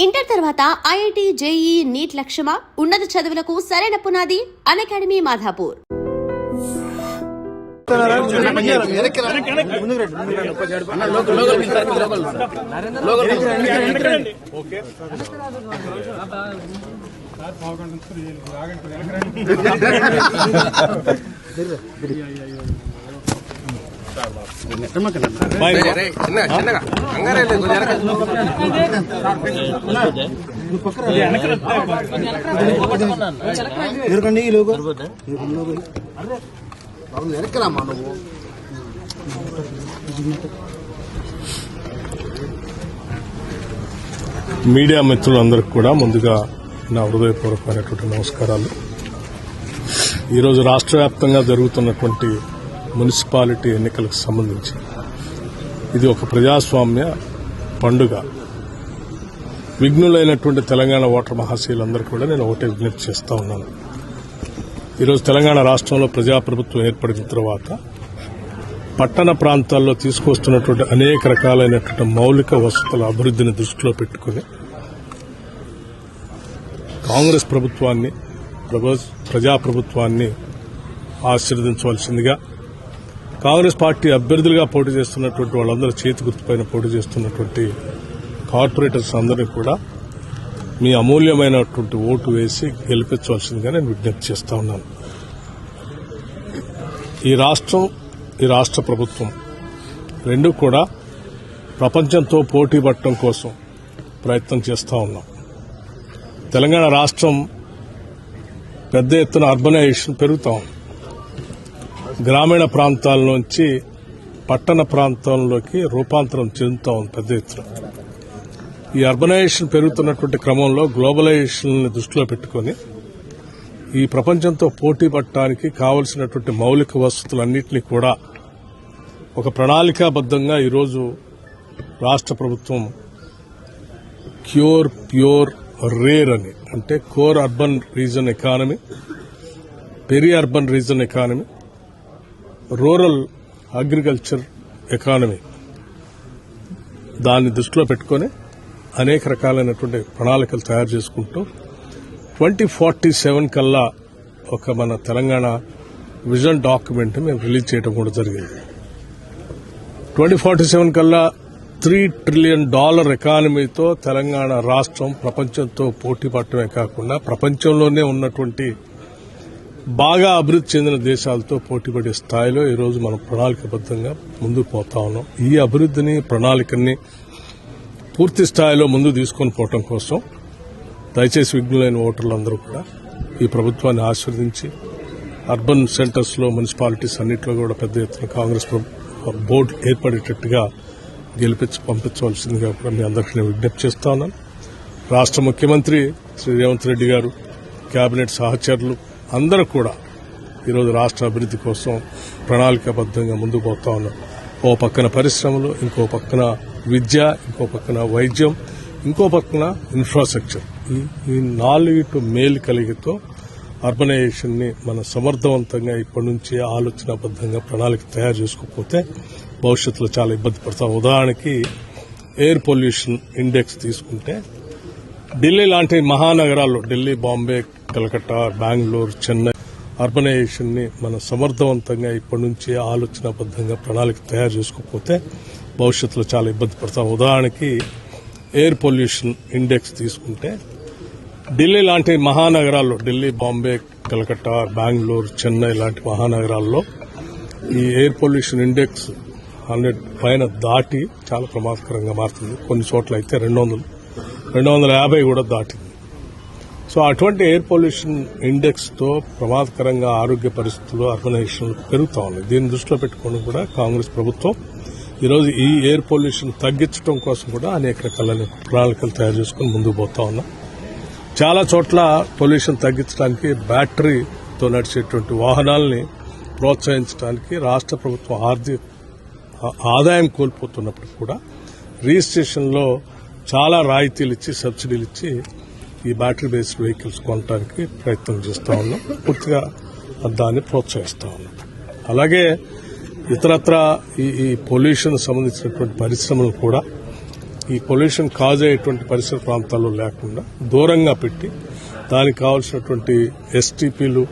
Inter తర్వాత IIT, JEE, neat లక్ష్యమా? ఉన్నత చదువులకు సరైన పునాది అన్అకాడమీ మాధాపూర్. మీడియా మిత్రులందరికీ కూడా ముందుగా నా హృదయపూర్వకమైనటువంటి నమస్కారాలు. ఈరోజు రాష్ట్ర వ్యాప్తంగా జరుగుతున్నటువంటి మున్సిపాలిటీ ఎన్నికలకు సంబంధించి ఇది ఒక ప్రజాస్వామ్య పండుగ. విఘ్నులైనటువంటి తెలంగాణ ఓటర్ మహాశయులందరూ కూడా నేను ఒకటే విజ్ఞప్తి చేస్తా ఉన్నాను. ఈరోజు తెలంగాణ రాష్ట్రంలో ప్రజాప్రభుత్వం ఏర్పడిన తర్వాత పట్టణ ప్రాంతాల్లో తీసుకొస్తున్నటువంటి అనేక రకాలైనటువంటి మౌలిక వసతుల అభివృద్ధిని దృష్టిలో పెట్టుకుని కాంగ్రెస్ ప్రభుత్వాన్ని, ప్రజాప్రభుత్వాన్ని ఆశీర్వదించవలసిందిగా, కాంగ్రెస్ పార్టీ అభ్యర్థులుగా పోటీ చేస్తున్నటువంటి వాళ్ళందరూ చేతి గుర్తుపైన పోటీ చేస్తున్నటువంటి కార్పొరేటర్స్ అందరినీ కూడా మీ అమూల్యమైనటువంటి ఓటు వేసి గెలిపించవలసిందిగా నేను విజ్ఞప్తి చేస్తా ఉన్నాను. ఈ రాష్ట్రం, ఈ రాష్ట్ర ప్రభుత్వం రెండూ కూడా ప్రపంచంతో పోటీ పడటం కోసం ప్రయత్నం చేస్తా ఉన్నాం. తెలంగాణ రాష్ట్రం పెద్ద ఎత్తున అర్బనైజేషన్ పెరుగుతా ఉంది. గ్రామీణ ప్రాంతాల నుంచి పట్టణ ప్రాంతాల్లోకి రూపాంతరం చెందుతా ఉంది పెద్ద ఎత్తున. ఈ అర్బనైజేషన్ పెరుగుతున్నటువంటి క్రమంలో గ్లోబలైజేషన్ ని దృష్టిలో పెట్టుకుని ఈ ప్రపంచంతో పోటీ పడటానికి కావలసినటువంటి మౌలిక వసతులన్నింటినీ కూడా ఒక ప్రణాళికాబద్దంగా ఈరోజు రాష్ట్ర ప్రభుత్వం క్యూర్, ప్యూర్, రేర్ అని, అంటే core urban reason economy, peri urban reason economy, rural agriculture economy, దాన్ని దృష్టిలో పెట్టుకుని అనేక రకాలైనటువంటి ప్రణాళికలు తయారు చేసుకుంటూ 2047 కల్లా ఒక మన తెలంగాణ విజన్ డాక్యుమెంట్ మేము రిలీజ్ చేయడం కూడా జరిగింది. 2047 కల్లా $3 ట్రిలియన్ ఎకానమీతో తెలంగాణ రాష్ట్రం ప్రపంచంతో పోటీ పడటమే కాకుండా ప్రపంచంలోనే ఉన్నటువంటి బాగా అభివృద్ది చెందిన దేశాలతో పోటీపడే స్థాయిలో ఈరోజు మనం ప్రణాళికబద్దంగా ముందుకు పోతా ఉన్నాం. ఈ అభివృద్దిని, ప్రణాళికని పూర్తి స్థాయిలో ముందుకు తీసుకొని పోవడం కోసం దయచేసి విఘ్నులైన ఓటర్లందరూ కూడా ఈ ప్రభుత్వాన్ని ఆశీర్వదించి అర్బన్ సెంటర్స్ లో, మున్సిపాలిటీస్ అన్నింటిలో కూడా పెద్ద ఎత్తున కాంగ్రెస్ బోర్డు ఏర్పడేటట్టుగా గెలిపించి పంపించవలసిందిగా కూడా మీ అందరికీ నేను విజ్ఞప్తి చేస్తా ఉన్నాను. రాష్ట్ర ముఖ్యమంత్రి శ్రీ రేవంత్ రెడ్డి గారు, కేబినెట్ సహచరులు అందరూ కూడా ఈరోజు రాష్ట్ర అభివృద్ది కోసం ప్రణాళికాబద్దంగా ముందుకు పోతా ఉన్నారు. ఓ పక్కన పరిశ్రమలు, ఇంకో పక్కన విద్య, ఇంకో పక్కన వైద్యం, ఇంకో పక్కన ఇన్ఫ్రాస్ట్రక్చర్. ఈ 4 మేలు కలిగితో అర్బనైజేషన్ ని మనం సమర్థవంతంగా ఇప్పటి నుంచి ఆలోచనాబద్దంగా ప్రణాళిక తయారు చేసుకోకపోతే భవిష్యత్తులో చాలా ఇబ్బంది పడతాం. ఉదాహరణకి ఎయిర్ పొల్యూషన్ ఇండెక్స్ తీసుకుంటే ఢిల్లీ లాంటి మహానగరాల్లో, ఢిల్లీ, బాంబే, కలకత్తా, బెంగళూరు, చెన్నై అర్బనైజేషన్ ని మనం సమర్థవంతంగా ఇప్పటి నుంచి ఆలోచనాబద్దంగా ప్రణాళిక తయారు చేసుకోకపోతే భవిష్యత్తులో చాలా ఇబ్బంది పడతాం. ఉదాహరణకి ఎయిర్ పొల్యూషన్ ఇండెక్స్ తీసుకుంటే ఢిల్లీ లాంటి మహానగరాల్లో, ఢిల్లీ, బాంబే, కలకత్తా, బెంగళూరు, చెన్నై లాంటి మహానగరాల్లో ఈ ఎయిర్ పొల్యూషన్ ఇండెక్స్ 100 పైన దాటి చాలా ప్రమాదకరంగా మారుతుంది. కొన్ని చోట్ల అయితే 250 కూడా దాటింది. సో అటువంటి ఎయిర్ పొల్యూషన్ ఇండెక్స్ తో ప్రమాదకరంగా ఆరోగ్య పరిస్థితులు అర్బనైజేషన్ పెరుగుతా ఉన్నాయి. దీన్ని దృష్టిలో పెట్టుకుని కూడా కాంగ్రెస్ ప్రభుత్వం ఈరోజు ఈ ఎయిర్ పొల్యూషన్ తగ్గించడం కోసం కూడా అనేక రకాలైన ప్రణాళికలు తయారు చేసుకుని ముందుకు పోతా ఉన్నాం. చాలా చోట్ల పొల్యూషన్ తగ్గించడానికి బ్యాటరీతో నడిచేటువంటి వాహనాలని ప్రోత్సహించడానికి రాష్ట్ర ప్రభుత్వం ఆదాయం కోల్పోతున్నప్పుడు కూడా రిజిస్ట్రేషన్ లో చాలా రాయితీలు ఇచ్చి, సబ్సిడీలు ఇచ్చి ఈ బ్యాటరీ బేస్డ్ వెహికల్స్ కొనడానికి ప్రయత్నం చేస్తా ఉన్నాం. పూర్తిగా దాన్ని ప్రోత్సహిస్తా ఉన్నాం. అలాగే ఇతరత్ర ఈ పొల్యూషన్ సంబంధించినటువంటి పరిశ్రమలు కూడా ఈ పొల్యూషన్ కాజ్ అయ్యేటువంటి పరిసర ప్రాంతాల్లో లేకుండా దూరంగా పెట్టి దానికి కావాల్సినటువంటి ఎస్టీపీలు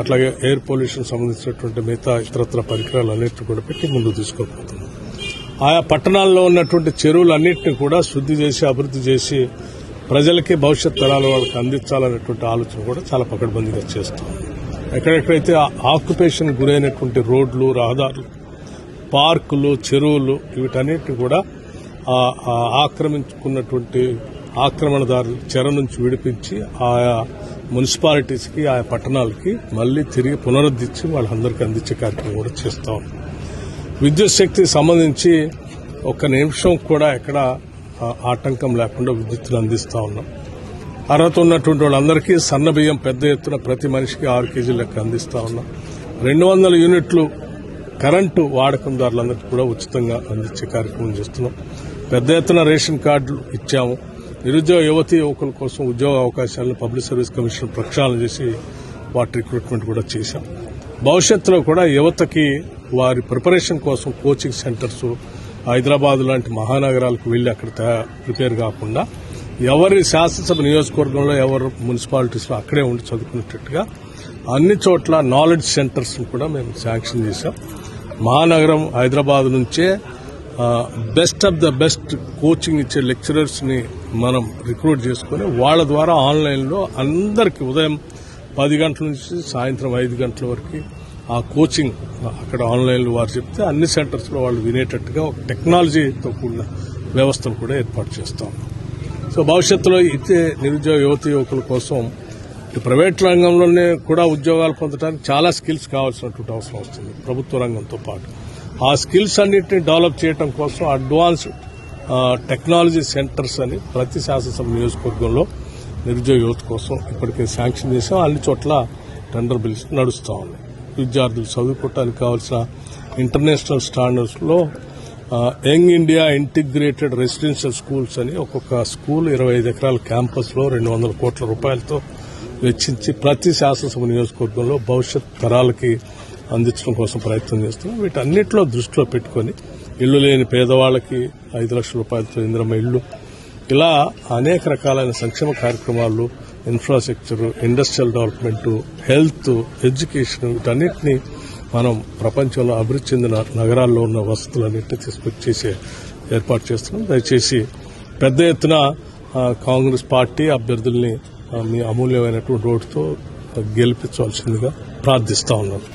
అట్లాగే ఎయిర్ పొల్యూషన్ సంబంధించినటువంటి మిగతా ఇతరత్ర పరికరాలు అన్నింటినీ కూడా పెట్టి ముందుకు తీసుకోబోతున్నాం. ఆయా పట్టణాల్లో ఉన్నటువంటి చెరువులన్నింటినీ కూడా శుద్ధి చేసి అభివృద్ధి చేసి ప్రజలకి భవిష్యత్ తరాల వాళ్ళకి అందించాలనేటువంటి ఆలోచన కూడా చాలా పకడ్బందీగా చేస్తాం. ఎక్కడెక్కడైతే ఆక్యుపేషన్ గురైనటువంటి రోడ్లు, రహదారులు, పార్కులు, చెరువులు వీటన్నిటిని కూడా ఆక్రమించుకున్నటువంటి ఆక్రమణదారుల చెర నుంచి విడిపించి ఆయా మున్సిపాలిటీస్కి, ఆయా పట్టణాలకి మళ్లీ తిరిగి పునరుద్ధరించి వాళ్ళందరికీ అందించే కార్యక్రమం కూడా చేస్తా ఉన్నాం. విద్యుత్ శక్తికి సంబంధించి ఒక్క నిమిషం కూడా ఎక్కడ ఆటంకం లేకుండా విద్యుత్తును అందిస్తా ఉన్నాం. అర్హత ఉన్నటువంటి వాళ్ళందరికీ సన్న బియ్యం పెద్ద ఎత్తున ప్రతి మనిషికి 6 కేజీల లెక్క అందిస్తా ఉన్నాం. 200 యూనిట్లు కరెంటు వాడకందారులందరికీ కూడా ఉచితంగా అందించే కార్యక్రమం చేస్తున్నాం. పెద్ద ఎత్తున రేషన్ కార్డులు ఇచ్చాము. నిరుద్యోగ యువతీ యువకుల కోసం ఉద్యోగ అవకాశాలను పబ్లిక్ సర్వీస్ కమిషన్ ప్రక్షాళన చేసి వాటి రిక్రూట్మెంట్ కూడా చేశాం. భవిష్యత్తులో కూడా యువతకి వారి ప్రిపరేషన్ కోసం కోచింగ్ సెంటర్స్ హైదరాబాద్ లాంటి మహానగరాలకు వెళ్లి అక్కడ ప్రిపేర్ కాకుండా ఎవరి శాసనసభ నియోజకవర్గంలో ఎవరు మున్సిపాలిటీస్లో అక్కడే ఉండి చదువుకునేటట్టుగా అన్ని చోట్ల నాలెడ్జ్ సెంటర్స్ కూడా మేము శాంక్షన్ చేశాం. మహానగరం హైదరాబాద్ నుంచే best of the best coaching ఇచ్చే లెక్చరర్స్ ని మనం రిక్రూట్ చేసుకుని వాళ్ళ ద్వారా ఆన్లైన్లో అందరికీ ఉదయం 10 గంటల నుంచి సాయంత్రం 5 గంటల వరకు ఆ కోచింగ్ అక్కడ ఆన్లైన్లో వారు చెప్తే అన్ని సెంటర్స్ లో వాళ్ళు వినేటట్టుగా ఒక టెక్నాలజీతో కూడిన వ్యవస్థను కూడా ఏర్పాటు చేస్తాం. సో భవిష్యత్తులో ఇచ్చే నిరుద్యోగ యువతీ యువకుల కోసం ప్రైవేట్ రంగంలోనే కూడా ఉద్యోగాలు పొందడానికి చాలా స్కిల్స్ కావాల్సినటువంటి అవసరం వస్తుంది ప్రభుత్వ రంగంతో పాటు. ఆ స్కిల్స్ అన్నింటినీ డెవలప్ చేయడం కోసం అడ్వాన్స్డ్ టెక్నాలజీ సెంటర్స్ అని ప్రతి శాసనసభ నియోజకవర్గంలో నిరుద్యోగ యువత కోసం ఇప్పటికే శాంక్షన్ చేసాం. అన్ని చోట్ల టెండర్ బిల్స్ నడుస్తా ఉన్నాయి. విద్యార్థులు చదువుకోవడానికి కావాల్సిన ఇంటర్నేషనల్ స్టాండర్డ్స్ లో young India integrated residential schools అని ఒక్కొక్క స్కూల్ 25 ఎకరాల క్యాంపస్ లో 200 కోట్ల రూపాయలతో వెచ్చించి ప్రతి శాసనసభ నియోజకవర్గంలో భవిష్యత్ తరాలకి అందించడం కోసం ప్రయత్నం చేస్తున్నాం. వీటన్నిటిలో దృష్టిలో పెట్టుకుని ఇళ్లు లేని పేదవాళ్లకి 5 లక్షల రూపాయలతో ఇందిరమ్మ ఇళ్లు, ఇలా అనేక రకాలైన సంక్షేమ కార్యక్రమాలు, infrastructure, industrial development, health, education వీటన్నిటినీ మనం ప్రపంచంలో అభివృద్ధి చెందిన నగరాల్లో ఉన్న వసతులన్నింటినీ తీసుకొచ్చేసి ఏర్పాటు చేస్తున్నాం. దయచేసి పెద్ద ఎత్తున కాంగ్రెస్ పార్టీ అభ్యర్థుల్ని మీ అమూల్యమైనటువంటి ఓటుతో గెలిపించవలసిందిగా ప్రార్థిస్తా ఉన్నాను.